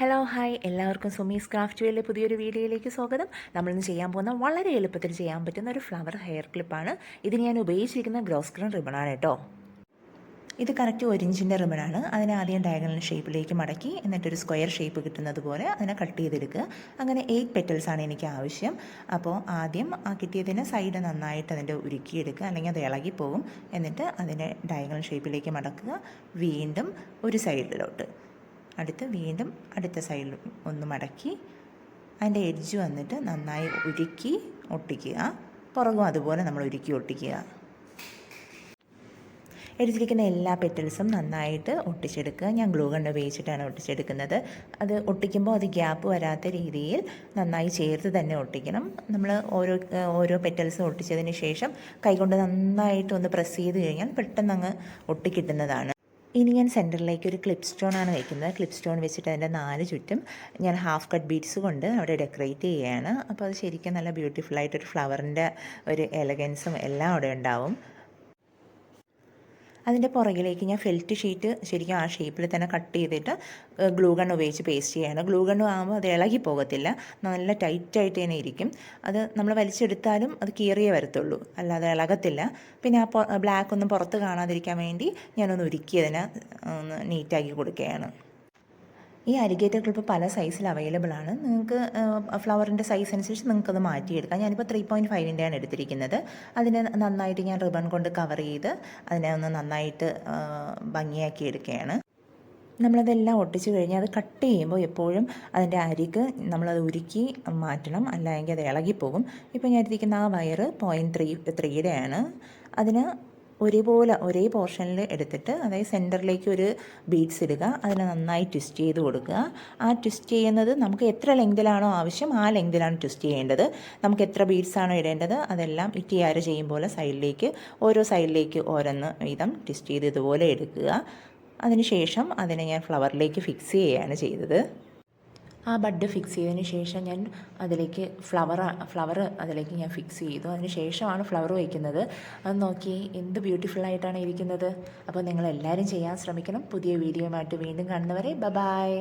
Hello hi എല്ലാവർക്കും Sumi's craft വേയിലെ പുതിയൊരു വീഡിയോയിലേക്ക് സ്വാഗതം. നമ്മളിന്ന് ചെയ്യാൻ പോകുന്ന വളരെ എളുപ്പത്തിൽ ചെയ്യാൻ പറ്റുന്ന ഒരു ഫ്ലവർ ഹെയർ ക്ലിപ്പാണ്. ഇതിന് ഞാൻ ഉപയോഗിച്ചിരിക്കുന്ന ഗ്രോസ്ക്രീൻ റിബണാണ് കേട്ടോ. ഇത് കറക്റ്റ് 1 ഇഞ്ചിൻ്റെ റിബണാണ്. അതിനെ ആദ്യം ഡയഗണൽ ഷേപ്പിലേക്ക് മടക്കി എന്നിട്ടൊരു സ്ക്വയർ ഷേപ്പ് കിട്ടുന്നത് പോലെ അതിനെ കട്ട് ചെയ്തെടുക്കുക. അങ്ങനെ 8 പെറ്റൽസാണ് എനിക്ക് ആവശ്യം. അപ്പോൾ ആദ്യം ആ കിട്ടിയതിന് സൈഡ് നന്നായിട്ട് അതിൻ്റെ ഉരുക്കിയെടുക്കുക, അല്ലെങ്കിൽ അത് ഇളകിപ്പോകും. എന്നിട്ട് അതിനെ ഡയഗണൽ ഷേപ്പിലേക്ക് മടക്കുക, വീണ്ടും ഒരു സൈഡിലോട്ട് വീണ്ടും അടുത്ത സൈഡിൽ ഒന്ന് മടക്കി അതിൻ്റെ എഡ്ജ് വന്നിട്ട് നന്നായി ഉരുക്കി ഒട്ടിക്കുക. പുറകും അതുപോലെ നമ്മൾ ഉരുക്കി ഒട്ടിക്കുക. എടുത്തിരിക്കുന്ന എല്ലാ പെറ്റൽസും നന്നായിട്ട് ഒട്ടിച്ചെടുക്കുക. ഞാൻ ഗ്ലൂ ഗൺ ഉപയോഗിച്ചിട്ടാണ് ഒട്ടിച്ചെടുക്കുന്നത്. അത് ഒട്ടിക്കുമ്പോൾ അത് ഗ്യാപ്പ് വരാത്ത രീതിയിൽ നന്നായി ചേർത്ത് തന്നെ ഒട്ടിക്കണം. നമ്മൾ ഓരോ പെറ്റൽസും ഒട്ടിച്ചതിന് ശേഷം കൈകൊണ്ട് നന്നായിട്ട് ഒന്ന് പ്രസ് ചെയ്ത് കഴിഞ്ഞാൽ പെട്ടെന്ന് അങ്ങ് ഒട്ടിക്കിട്ടുന്നതാണ്. ഇനി ഞാൻ സെൻറ്ററിലേക്ക് ഒരു ക്ലിപ്പ് സ്റ്റോണാണ് വയ്ക്കുന്നത്. ക്ലിപ്പ് സ്റ്റോൺ വെച്ചിട്ട് അതിൻ്റെ 4 ചുറ്റും ഞാൻ ഹാഫ് കട്ട് ബീഡ്സ് കൊണ്ട് അവിടെ ഡെക്കറേറ്റ് ചെയ്യുകയാണ്. അപ്പോൾ അത് ശരിക്കും നല്ല ബ്യൂട്ടിഫുള്ളായിട്ടൊരു ഫ്ലവറിൻ്റെ ഒരു എലഗൻസും എല്ലാം അവിടെ ഉണ്ടാവും. അതിൻ്റെ പുറകിലേക്ക് ഞാൻ ഫെൽറ്റ് ഷീറ്റ് ശരിക്കും ആ ഷേപ്പിൽ തന്നെ കട്ട് ചെയ്തിട്ട് ഗ്ലൂ ഗൺ ഉപയോഗിച്ച് പേസ്റ്റ് ചെയ്യാണ്. ഗ്ലൂ ഗണ്ണ് ആകുമ്പോൾ അത് ഇളകി പോകത്തില്ല, നല്ല ടൈറ്റായിട്ട് തന്നെ ഇരിക്കും. അത് നമ്മൾ വലിച്ചെടുത്താലും അത് കീറിയേ വരത്തുള്ളൂ, അല്ലാതെ ഇളകത്തില്ല. പിന്നെ ആ ബ്ലാക്ക് ഒന്നും പുറത്ത് കാണാതിരിക്കാൻ വേണ്ടി ഞാനൊന്ന് ഉരുക്കി അതിനെ ഒന്ന് നീറ്റാക്കി കൊടുക്കുകയാണ്. ഈ അലിഗേറ്റർ ക്ലിപ്പ് പല സൈസിൽ അവൈലബിൾ ആണ്. നിങ്ങൾക്ക് ഫ്ലവറിൻ്റെ സൈസ് അനുസരിച്ച് നിങ്ങൾക്കത് മാറ്റിയെടുക്കാം. ഞാനിപ്പോൾ 3.5-ൻ്റെയാണ് എടുത്തിരിക്കുന്നത്. അതിനെ നന്നായിട്ട് ഞാൻ റിബൺ കൊണ്ട് കവർ ചെയ്ത് അതിനെ ഒന്ന് നന്നായിട്ട് ഭംഗിയാക്കി എടുക്കുകയാണ്. നമ്മളതെല്ലാം ഒട്ടിച്ച് കഴിഞ്ഞാൽ അത് കട്ട് ചെയ്യുമ്പോൾ എപ്പോഴും അതിൻ്റെ അരിക് നമ്മളത് ഉരുക്കി മാറ്റണം, അല്ലെങ്കിൽ അത് ഇളകിപ്പോകും. ഇപ്പോൾ ഞാൻ എടുത്തിരിക്കുന്ന ആ വയറ് 0.3-യുടെയാണ്. അതിന് ഒരേ പോർഷനിൽ എടുത്തിട്ട്, അതായത് സെൻറ്ററിലേക്ക് ഒരു ബീഡ്സ് ഇടുക, അതിനെ നന്നായി ട്വിസ്റ്റ് ചെയ്ത് കൊടുക്കുക. ആ ട്വിസ്റ്റ് ചെയ്യുന്നത് നമുക്ക് എത്ര ലെങ്തിലാണോ ആവശ്യം ആ ലെങ്തിലാണ് ട്വിസ്റ്റ് ചെയ്യേണ്ടത്. നമുക്ക് എത്ര ബീഡ്സാണോ ഇടേണ്ടത് അതെല്ലാം ഇറ്റിയാര ചെയ്യും പോലെ ഓരോ സൈഡിലേക്ക് ഓരോന്ന് വീതം ട്വിസ്റ്റ് ചെയ്ത് ഇതുപോലെ എടുക്കുക. അതിനുശേഷം അതിനെ ഞാൻ ഫ്ലവറിലേക്ക് ഫിക്സ് ചെയ്യുകയാണ് ചെയ്തത്. ആ ബഡ് ഫിക്സ് ചെയ്തതിന് ശേഷം ഞാൻ അതിലേക്ക് ഫ്ലവർ അതിലേക്ക് ഞാൻ ഫിക്സ് ചെയ്തു. അതിന് ശേഷമാണ് ഫ്ലവർ വയ്ക്കുന്നത്. അത് നോക്കി എന്ത് ബ്യൂട്ടിഫുള്ളായിട്ടാണ് ഇരിക്കുന്നത്. അപ്പോൾ നിങ്ങളെല്ലാവരും ചെയ്യാൻ ശ്രമിക്കണം. പുതിയ വീഡിയോയുമായിട്ട് വീണ്ടും കാണുന്നവരെ ബൈ.